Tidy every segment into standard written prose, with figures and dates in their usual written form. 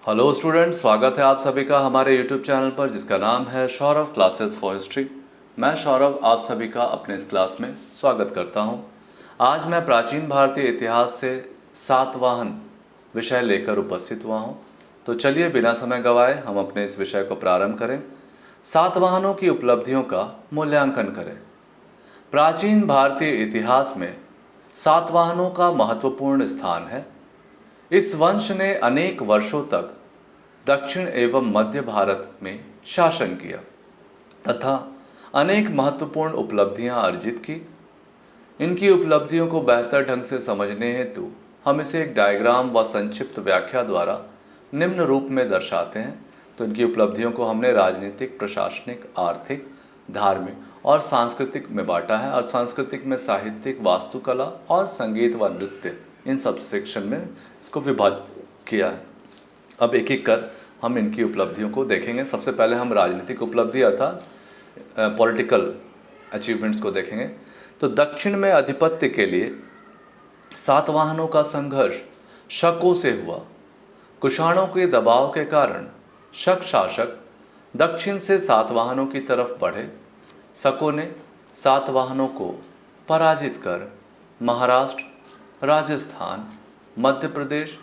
Hello students, स्वागत है आप सभी का हमारे यूट्यूब चैनल पर जिसका नाम है सौरभ क्लासेस फॉर हिस्ट्री। मैं सौरभ आप सभी का अपने इस क्लास में स्वागत करता हूं। आज मैं प्राचीन भारतीय इतिहास से सातवाहन विषय लेकर उपस्थित हुआ हूं। तो चलिए बिना समय गंवाए हम अपने इस विषय को प्रारंभ करें। सातवाहनों की उपलब्धियों का मूल्यांकन करें। प्राचीन भारतीय इतिहास में सातवाहनों का महत्वपूर्ण स्थान है। इस वंश ने अनेक वर्षों तक दक्षिण एवं मध्य भारत में शासन किया तथा अनेक महत्वपूर्ण उपलब्धियां अर्जित की। इनकी उपलब्धियों को बेहतर ढंग से समझने हेतु हम इसे एक डायग्राम व संक्षिप्त व्याख्या द्वारा निम्न रूप में दर्शाते हैं। तो इनकी उपलब्धियों को हमने राजनीतिक, प्रशासनिक, आर्थिक, धार्मिक और सांस्कृतिक में बांटा है। और सांस्कृतिक में साहित्यिक, वास्तुकला और संगीत व नृत्य, इन सब सेक्शन में इसको विभाजित किया है। अब एक एक कर हम इनकी उपलब्धियों को देखेंगे। सबसे पहले हम राजनीतिक उपलब्धि अर्थात पॉलिटिकल अचीवमेंट्स को देखेंगे। तो दक्षिण में आधिपत्य के लिए सातवाहनों का संघर्ष शकों से हुआ। कुषाणों के दबाव के कारण शक शासक दक्षिण से सातवाहनों की तरफ बढ़े। शकों ने सातवाहनों को पराजित कर महाराष्ट्र, राजस्थान, मध्य प्रदेश,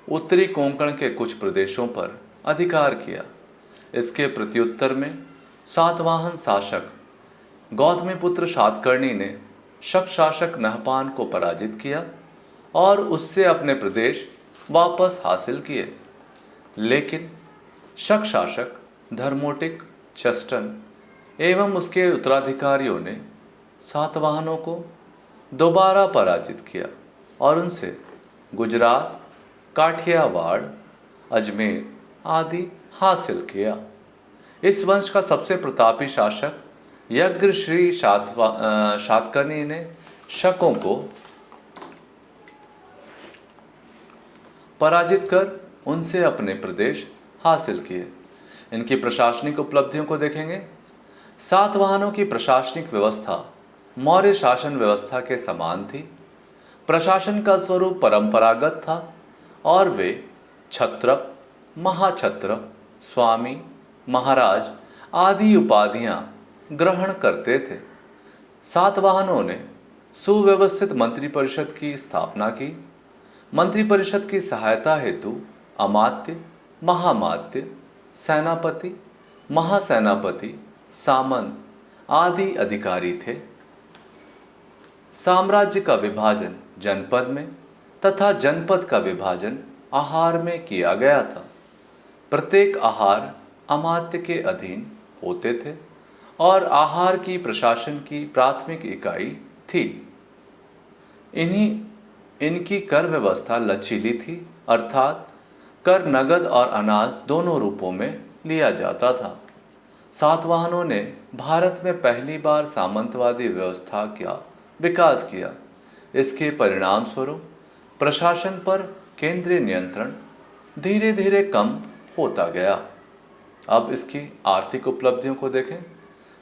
उत्तरी कोंकण के कुछ प्रदेशों पर अधिकार किया। इसके प्रत्युत्तर में सातवाहन शासक गौतमीपुत्र सातकर्णी ने शक शासक नहपान को पराजित किया और उससे अपने प्रदेश वापस हासिल किए। लेकिन शक शासक धर्मोटिक चस्टन एवं उसके उत्तराधिकारियों ने सातवाहनों को दोबारा पराजित किया और उनसे गुजरात, काठियावाड़, अजमेर आदि हासिल किया। इस वंश का सबसे प्रतापी शासक यज्ञश्री सातकर्णी ने शकों को पराजित कर उनसे अपने प्रदेश हासिल किए। इनकी प्रशासनिक उपलब्धियों को देखेंगे। सातवाहनों की प्रशासनिक व्यवस्था मौर्य शासन व्यवस्था के समान थी। प्रशासन का स्वरूप परंपरागत था और वे छत्रप, महाछत्रप, स्वामी, महाराज आदि उपाधियां ग्रहण करते थे। सातवाहनों ने सुव्यवस्थित मंत्रिपरिषद की स्थापना की। मंत्रिपरिषद की सहायता हेतु अमात्य, महामात्य, सेनापति, महासेनापति, सामंत आदि अधिकारी थे। साम्राज्य का विभाजन जनपद में तथा जनपद का विभाजन आहार में किया गया था। प्रत्येक आहार अमात्य के अधीन होते थे और आहार की प्रशासन की प्राथमिक इकाई थी। इनकी कर व्यवस्था लचीली थी, अर्थात कर नगद और अनाज दोनों रूपों में लिया जाता था। सातवाहनों ने भारत में पहली बार सामंतवादी व्यवस्था का विकास किया। इसके परिणाम स्वरूप प्रशासन पर केंद्रीय नियंत्रण धीरे धीरे कम होता गया। अब इसकी आर्थिक उपलब्धियों को देखें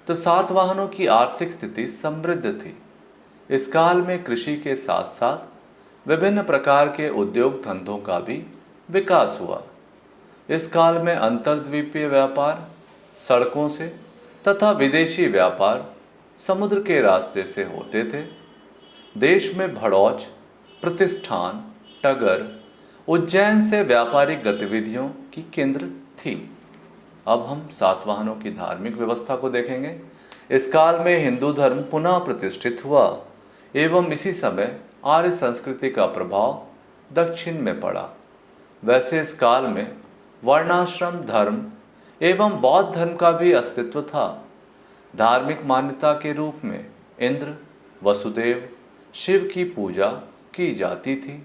तो सातवाहनों की आर्थिक स्थिति समृद्ध थी। इस काल में कृषि के साथ साथ विभिन्न प्रकार के उद्योग धंधों का भी विकास हुआ। इस काल में अंतर्द्वीपीय व्यापार सड़कों से तथा विदेशी व्यापार समुद्र के रास्ते से होते थे। देश में भड़ौच, प्रतिष्ठान, टगर, उज्जैन से व्यापारिक गतिविधियों की केंद्र थी। अब हम सातवाहनों की धार्मिक व्यवस्था को देखेंगे। इस काल में हिंदू धर्म पुनः प्रतिष्ठित हुआ एवं इसी समय आर्य संस्कृति का प्रभाव दक्षिण में पड़ा। वैसे इस काल में वर्णाश्रम धर्म एवं बौद्ध धर्म का भी अस्तित्व था। धार्मिक मान्यता के रूप में इंद्र, वसुदेव, शिव की पूजा की जाती थी।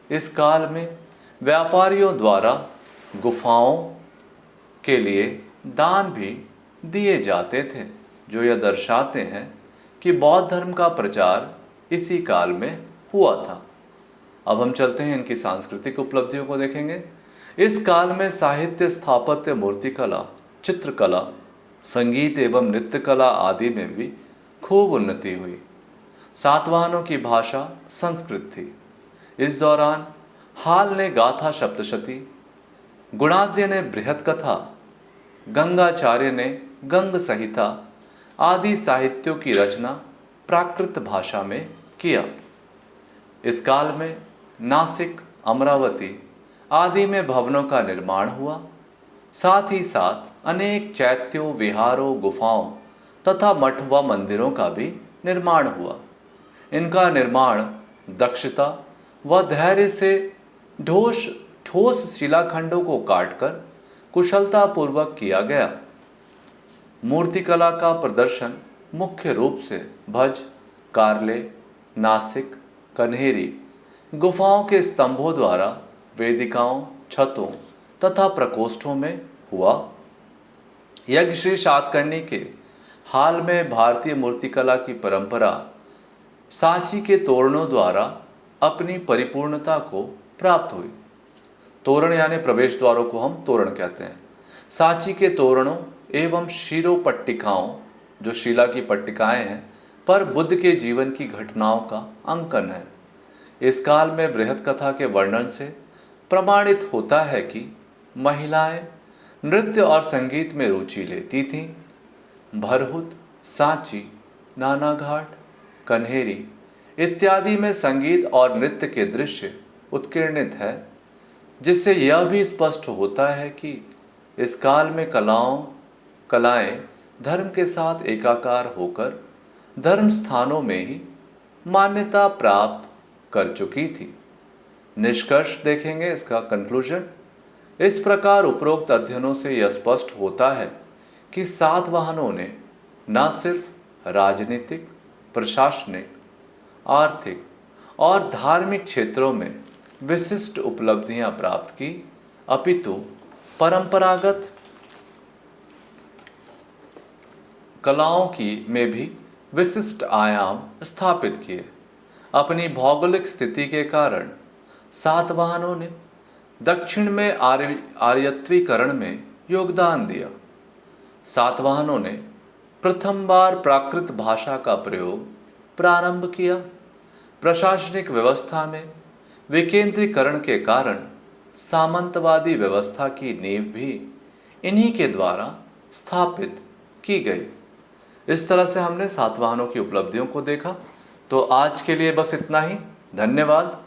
इस काल में व्यापारियों द्वारा गुफाओं के लिए दान भी दिए जाते थे, जो यह दर्शाते हैं कि बौद्ध धर्म का प्रचार इसी काल में हुआ था। अब हम चलते हैं इनकी सांस्कृतिक उपलब्धियों को देखेंगे। इस काल में साहित्य, स्थापत्य, मूर्तिकला, चित्रकला, संगीत एवं नृत्य कला आदि में भी खूब उन्नति हुई। सातवाहनों की भाषा संस्कृत थी। इस दौरान हाल ने गाथा सप्तशती, गुणाद्य ने बृहत कथा, गंगाचार्य ने गंग संहिता आदि साहित्यों की रचना प्राकृत भाषा में किया। इस काल में नासिक, अमरावती आदि में भवनों का निर्माण हुआ। साथ ही साथ अनेक चैत्यों, विहारों, गुफाओं तथा मठ व मंदिरों का भी निर्माण हुआ। इनका निर्माण दक्षता व धैर्य से ठोस शिलाखंडों को काटकर कुशलतापूर्वक किया गया। मूर्तिकला का प्रदर्शन मुख्य रूप से भज, कार्ले, नासिक, कन्हेरी गुफाओं के स्तंभों द्वारा वेदिकाओं, छतों तथा प्रकोष्ठों में हुआ। यज्ञश्री सातकर्णी के हाल में भारतीय मूर्तिकला की परंपरा सांची के तोरणों द्वारा अपनी परिपूर्णता को प्राप्त हुई। तोरण यानी प्रवेश द्वारों को हम तोरण कहते हैं। सांची के तोरणों एवं शिरो पट्टिकाओं, जो शिला की पट्टिकाएं हैं, पर बुद्ध के जीवन की घटनाओं का अंकन है। इस काल में बृहत कथा के वर्णन से प्रमाणित होता है कि महिलाएं नृत्य और संगीत में रुचि लेती थीं। भरहुत, सांची, नानाघाट, कन्हेरी इत्यादि में संगीत और नृत्य के दृश्य उत्कीर्णित है, जिससे यह भी स्पष्ट होता है कि इस काल में कलाएं धर्म के साथ एकाकार होकर धर्म स्थानों में ही मान्यता प्राप्त कर चुकी थी। निष्कर्ष देखेंगे, इसका कंक्लूजन। इस प्रकार उपरोक्त अध्ययनों से यह स्पष्ट होता है कि सातवाहनों ने न सिर्फ राजनीतिक, प्रशासनिक, आर्थिक और धार्मिक क्षेत्रों में विशिष्ट उपलब्धियां प्राप्त की, अपितु परंपरागत कलाओं की में भी विशिष्ट आयाम स्थापित किए। अपनी भौगोलिक स्थिति के कारण सातवाहनों ने दक्षिण में आर्यत्वीकरण में योगदान दिया। सातवाहनों ने प्रथम बार प्राकृत भाषा का प्रयोग प्रारंभ किया। प्रशासनिक व्यवस्था में विकेंद्रीकरण के कारण सामंतवादी व्यवस्था की नींव भी इन्हीं के द्वारा स्थापित की गई। इस तरह से हमने सातवाहनों की उपलब्धियों को देखा। तो आज के लिए बस इतना ही। धन्यवाद।